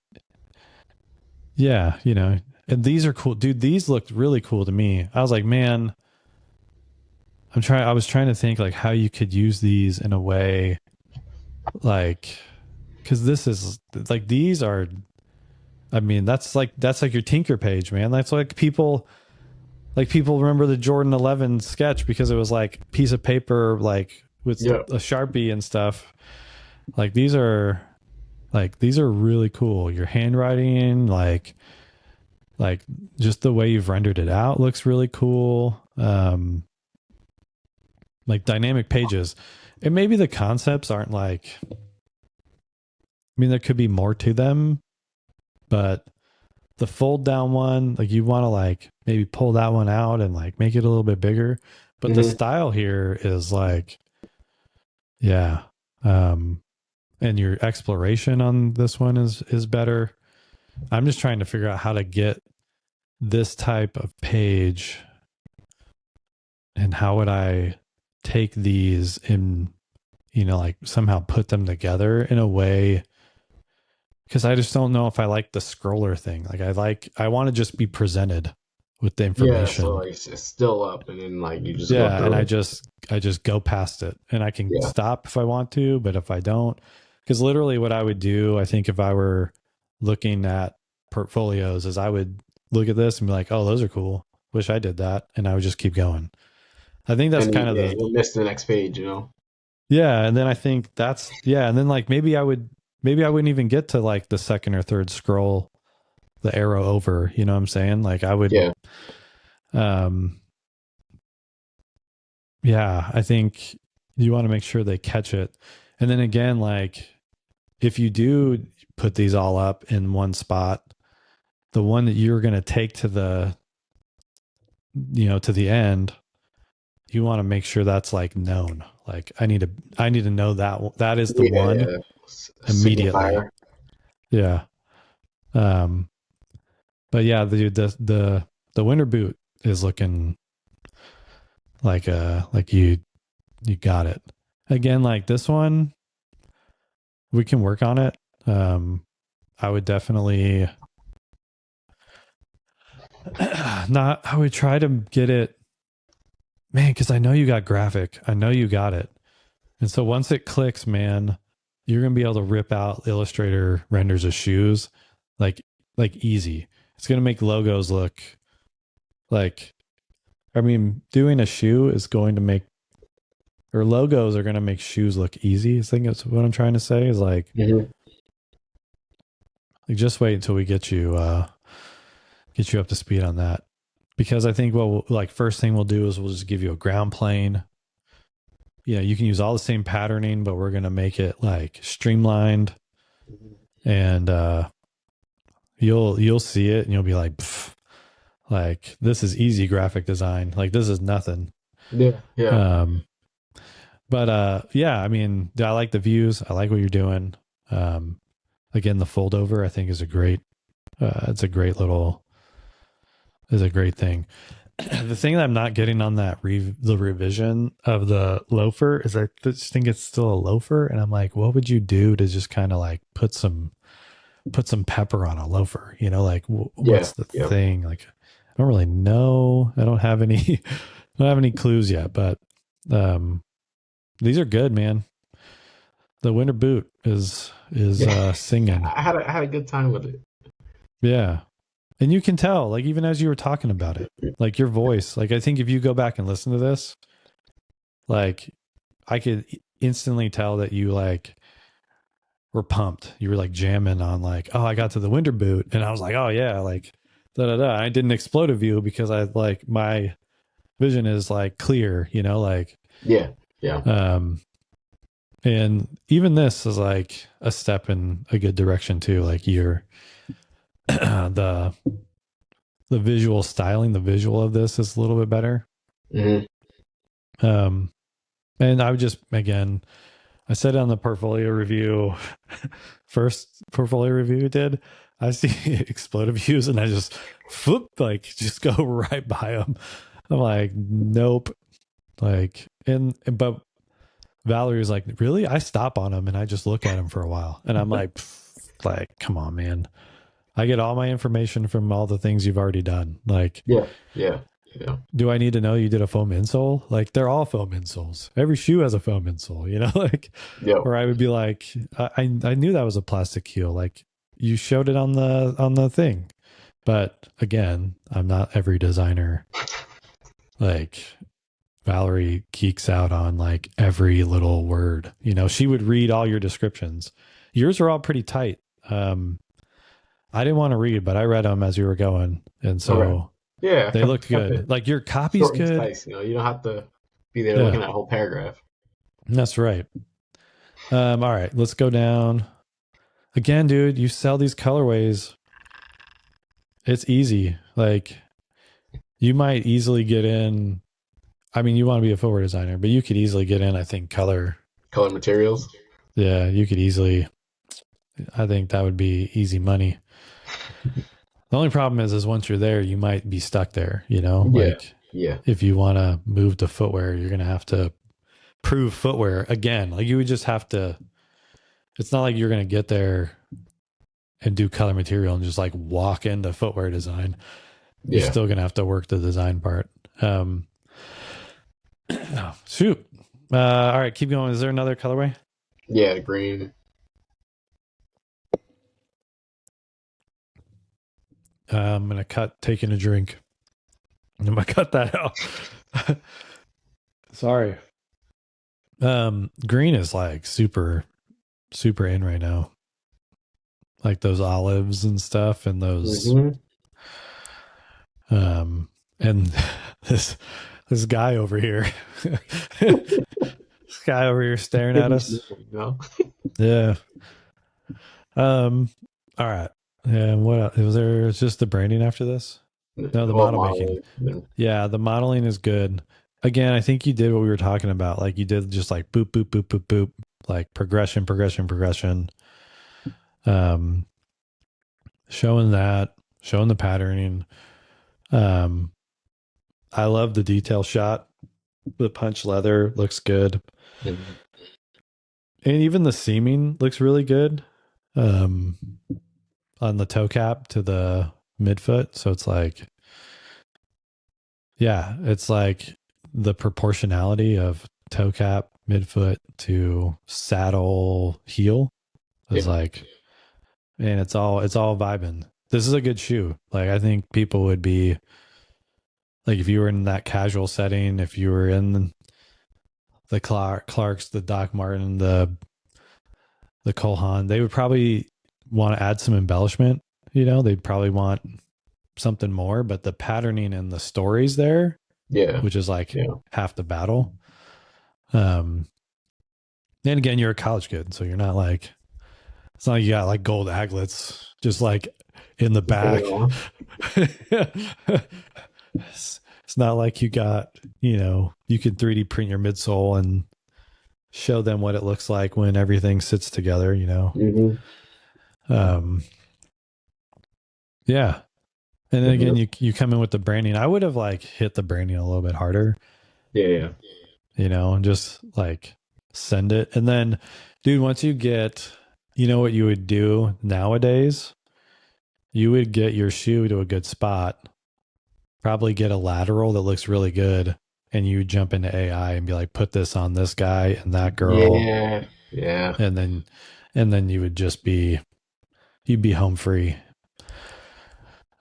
yeah, you know, and these are cool. Dude, these looked really cool to me. I was like, man, I was trying to think like how you could use these in a way like because this is like these are I mean that's like your tinker page, man. That's like people remember the Jordan 11 sketch because it was like piece of paper like with Yeah. a Sharpie and stuff. Like these are really cool. Your handwriting like just the way you've rendered it out looks really cool. Like dynamic pages. And maybe the concepts aren't like I mean there could be more to them, but the fold down one, like you want to like maybe pull that one out and like make it a little bit bigger. But the Hmm. style here is like, yeah. And your exploration on this one is better. I'm just trying to figure out how to get this type of page and how would I take these and you know like somehow put them together in a way because I just don't know if I like the scroller thing. Like I want to just be presented with the Yeah. So information. like it's still up, and then like you just go Yeah, and through it. I just go past it and I can Yeah. stop if I want to, but if I don't, because literally what I would do, I think if I were looking at portfolios is I would look at this and be like, "Oh, those are cool. Wish I did that." And I would just keep going. I think that's And kind of yeah, the you'll miss the next page. You know. yeah, and then I think that's yeah, and then like maybe I wouldn't even get to like the second or third scroll the arrow over, you know what I'm saying? Like I would Yeah. um yeah, I think you want to make sure they catch it. And then again, like if you do put these all up in one spot, the one that you're going to take to the you know to the end, you want to make sure that's like known. Like I need to know that is the Yeah. one Yeah. immediately. Signifier. Yeah. Um but yeah, the winter boot is looking like you got it. Again, like this one, we can work on it. I would definitely not. I would try to get it, man, because I know you got graphic. I know you got it, and so once it clicks, man, you're gonna be able to rip out Illustrator renders of shoes, like easy. It's gonna make logos look like. I mean, doing a shoe is going to make or logos are going to make shoes look easy. I think that's what I'm trying to say is Hmm. like just wait until we get you up to speed on that. Because I think like first thing we'll do is we'll just give you a ground plane. Yeah, you can use all the same patterning, but we're going to make it like streamlined and you'll see it and you'll be like, Like this is easy graphic design. Like this is nothing. Yeah, yeah, Um, but yeah, I mean, I like the views. I like what you're doing. Um, again, the fold over I think is a great. It's a great little. Is a great thing. The thing that I'm not getting on that the revision of the loafer is I just think it's still a loafer, and I'm like, what would you do to just kind of like put some pepper on a loafer? You know, like yeah, what's the yeah. thing? Like, I don't really know. I don't have any, I don't have any clues yet, but um, these are good, man. The winter boot is Yeah. singing. I had a good time with it. Yeah, and you can tell, like even as you were talking about it, like your voice. Like I think if you go back and listen to this, like I could instantly tell that you like were pumped. You were like jamming on like, oh, I got to the winter boot, and I was like, oh yeah, like da da da. I didn't explode a view because I like my vision is like clear, you know, like Yeah, yeah. um, and even this is like a step in a good direction too. Like you're the visual styling, the visual of this is a little bit better. Hmm. Um, and I would just again, I said on the portfolio review, first portfolio review we did, I see explosive views and I just whoop, like just go right by them. I'm like, nope. Like, but Valerie was like, really? I stop on them and I just look at them for a while. And I'm like, come on, man. I get all my information from all the things you've already done. Like, Yeah, yeah, yeah, do I need to know you did a foam insole? Like they're all foam insoles. Every shoe has a foam insole, you know, like, yeah. or I would be like, I knew that was a plastic heel. Like you showed it on the thing. But again, I'm not every designer. Like Valerie geeks out on like every little word, you know, she would read all your descriptions. Yours are all pretty tight. I didn't want to read, but I read them as you were going. And Okay. so Yeah, they looked kept good. it Like your copy's short and good. concise. You don't have to be there Yeah. looking at a whole paragraph. That's right. All right, let's go down. Again, dude, you sell these colorways. It's easy. Like you might easily get in. I mean, you want to be a footwear designer, but you could easily get in, I think, color. Color materials. Yeah, you could easily. I think that would be easy money. The only problem is once you're there, you might be stuck there, you know? Yeah, Like yeah, if you want to move to footwear, you're going to have to prove footwear again. Like you would just have to, it's not like you're going to get there and do color material and just like walk into footwear design. You're yeah, still going to have to work the design part. Oh, shoot. All right, keep going. Is there another colorway? yeah. The green. I'm going to cut taking a drink. I'm going to cut that out. Sorry. Green is like super, super in right now. Like those olives and stuff and those, Hmm. and this guy over here, this guy over here staring at us. You know. Yeah. Um, all right. And what else? Was there just the branding after this? No, the Well, model making. modeling. Then, Yeah, the modeling is good. Again, I think you did what we were talking about. Like you did just like boop, boop, boop, boop, boop, like progression, progression, progression. Um, showing that, showing the patterning. Um, I love the detail shot. The punch leather looks good. mhm. And even the seaming looks really good. Um, on the toe cap to the midfoot. So it's like, yeah, it's like the proportionality of toe cap, midfoot to saddle heel is Yeah, like, and it's all vibing. This is a good shoe. Like I think people would be like if you were in that casual setting, if you were in the Clarks, the Doc Martin, the Cole Haan, they would probably want to add some embellishment. You know, they'd probably want something more, but the patterning and the stories there, yeah, which is like yeah, half the battle. Um, and again, you're a college kid, so you're not like it's not like you got like gold aglets just like in the Bring it back. on. It's not like you got, you can 3D print your midsole and show them what it looks like when everything sits together. Mm-hmm. Um, yeah. And then again, Mm-hmm. you come in with the branding. I would have like hit the branding a little bit harder, Yeah, yeah. and just like send it. And then, dude, once you get, what you would do nowadays, you would get your shoe to a good spot, probably get a lateral that looks really good, and you jump into AI and be like, put this on this guy and that girl, Yeah, yeah. and then you would just you'd be home free.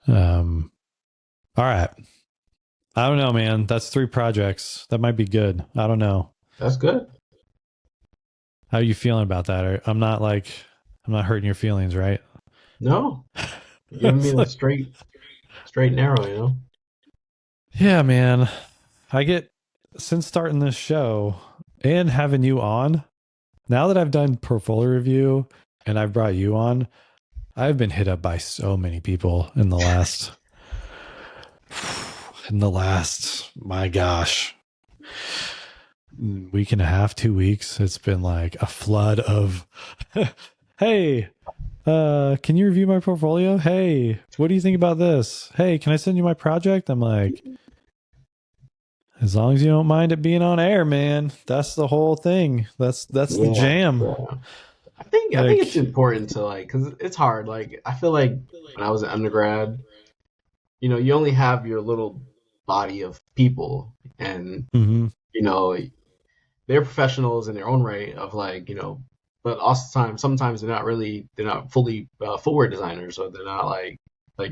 All right. I don't know, man. That's 3 projects. That might be good. I don't know. That's good. How are you feeling about that? I'm not hurting your feelings, right? No, you're giving me It's the like, straight and narrow, you know? yeah, man. I get, since starting this show and having you on, now that I've done portfolio review and I've brought you on, I've been hit up by so many people my gosh, week and a half, 2 weeks. It's been like a flood of, hey, can you review my portfolio? Hey, what do you think about this? Hey, can I send you my project? I'm like, as long as you don't mind it being on air, man. That's the whole thing. That's the Yeah, jam. yeah. I think it's Like, important to like, cause it's hard. Like, I feel like when I was an undergrad, you only have your little body of people, and mm-hmm, you know, they're professionals in their own right of like, but also sometimes they're not fully footwear designers, or they're not like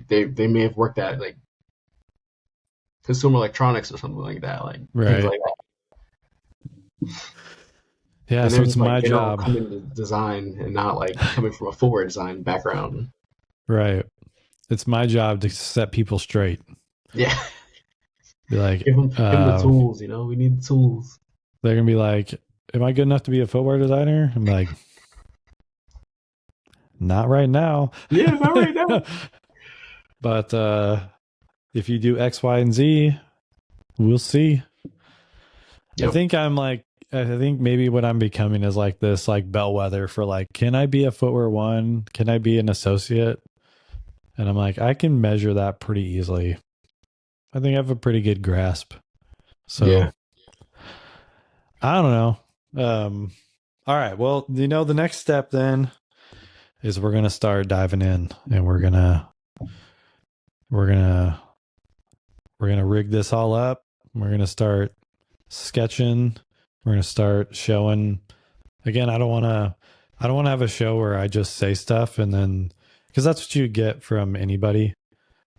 they may have worked at like consumer electronics or something like that, like things right. like that. Yeah, And so they're it's just like my they don't job. come into design and not like coming from a footwear design background. Right. It's my job to set people straight. Yeah, Be like, give them the tools. We need the tools. they're gonna be like, am I good enough to be a footwear designer? I'm like, not right now. Yeah, not right now. But if you do X, Y, and Z, we'll see. I Yep. think I think maybe what I'm becoming is like this like bellwether for like, can I be a footwear one? Can I be an associate? And I'm like, I can measure that pretty easily. I think I have a pretty good grasp. So Yeah. I don't know. All right. Well, the next step then is we're gonna start diving in, and we're gonna we're gonna rig this all up. We're gonna start sketching. We're gonna start showing. Again, I don't want to have a show where I just say stuff and then, because that's what you get from anybody.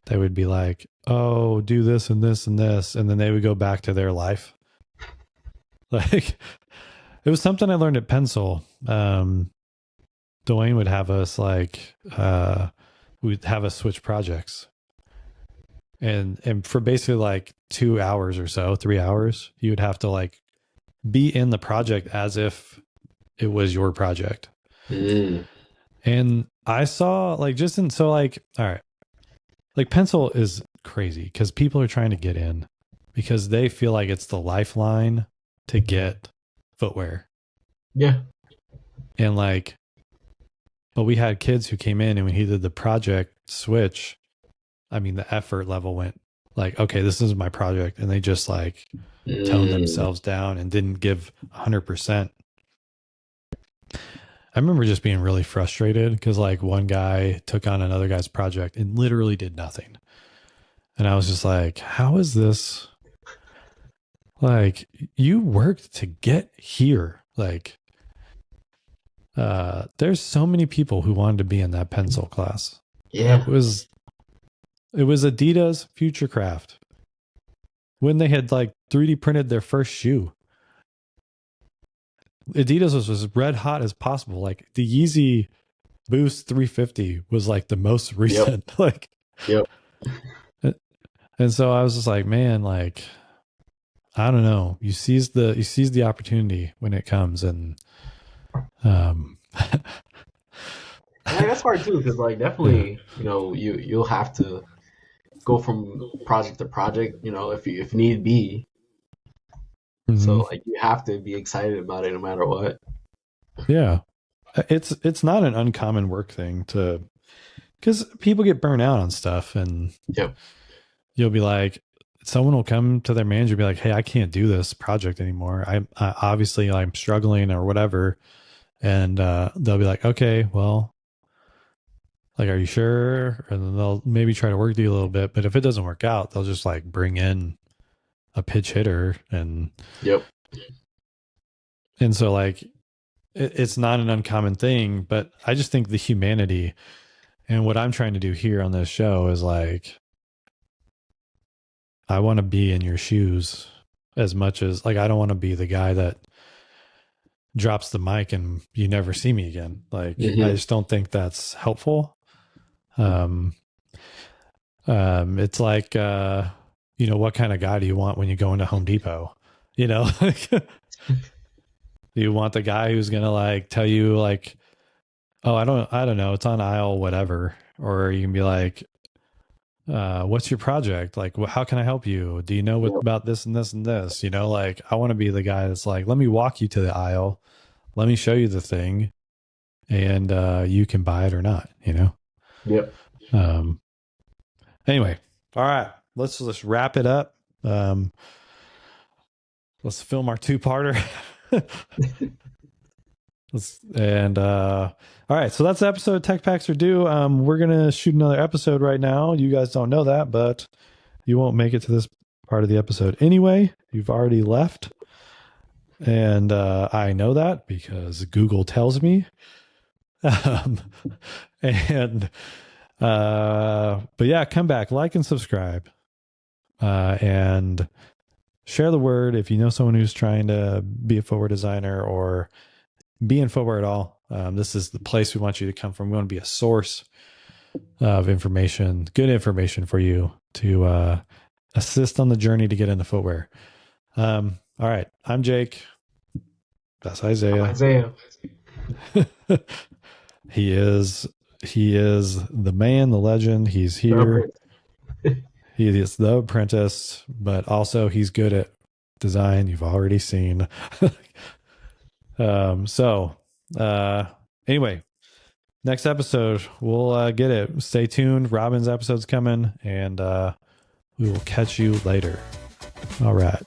They would be like, "Oh, do this and this and this," and then they would go back to their life. Like, it was something I learned at Pencil. Dwayne would have us we'd have us switch projects, and for basically like 2 hours or so, 3 hours, you would have to like be in the project as if it was your project. Mm. And I saw like just in so like, all right, like Pencil is crazy because people are trying to get in because they feel like it's the lifeline to get footwear. Yeah. And like, but we had kids who came in and when he did the project switch, I mean, the effort level went like, okay, this is my project. And they just like toned Mm. themselves down and didn't give 100%. I remember just being really frustrated because like one guy took on another guy's project and literally did nothing. And I was just like, how is this? Like, you worked to get here. Like, there's so many people who wanted to be in that pencil class. Yeah. It was Adidas Futurecraft when they had like 3D printed their first shoe. Adidas was as red hot as possible. Like the Yeezy Boost 350 was like the most Yep. recent. Like, Yep. and so I was just like, man, like, I don't know. You seize the opportunity when it comes, and um, like that's hard too, because like Yeah. definitely, you'll have to go from project to project, if need be. So Hmm. like you have to be excited about it no matter what. Yeah. It's not an uncommon work thing to, because people get burnt out on stuff, and Yep. you'll be like, someone will come to their manager and be like, hey, I can't do this project anymore. I obviously I'm struggling or whatever. And they'll be like, okay, well, like, are you sure? And then they'll maybe try to work with you a little bit. But if it doesn't work out, they'll just like bring in a pitch hitter. Yep. And so like, it's not an uncommon thing, but I just think the humanity and what I'm trying to do here on this show is like, I want to be in your shoes as much as like, I don't want to be the guy that drops the mic and you never see me again. Like, I Hmm. just don't think that's helpful. Um, it's like, what kind of guy do you want when you go into Home Depot? Like, do you want the guy who's gonna like tell you like, oh, I don't know, it's on aisle whatever, or you can be like, what's your project? Like, how can I help you? Do you know what Yep. about this and this and this? Like, I want to be the guy that's like, let me walk you to the aisle, let me show you the thing, and you can buy it or not. Yep. Um, anyway, all right, let's wrap it up. Um, let's film our two-parter. All right, so that's the episode. Tech packs are due. We're gonna shoot another episode right now. You guys don't know that, but you won't make it to this part of the episode anyway. You've already left, and I know that because Google tells me. Um, and but yeah, come back, like and subscribe, and share the word if you know someone who's trying to be a footwear designer or be in footwear at all. This is the place we want you to come from. We want to be a source of information, good information for you to assist on the journey to get into footwear. All right, I'm Jake. That's I'm Isaiah. Isaiah. he is he is the man, the legend. He's The here. Prince. He is the apprentice, but also he's good at design. You've already seen. So anyway, next episode we'll get it. Stay tuned. Robin's episode's coming, and we will catch you later. All right.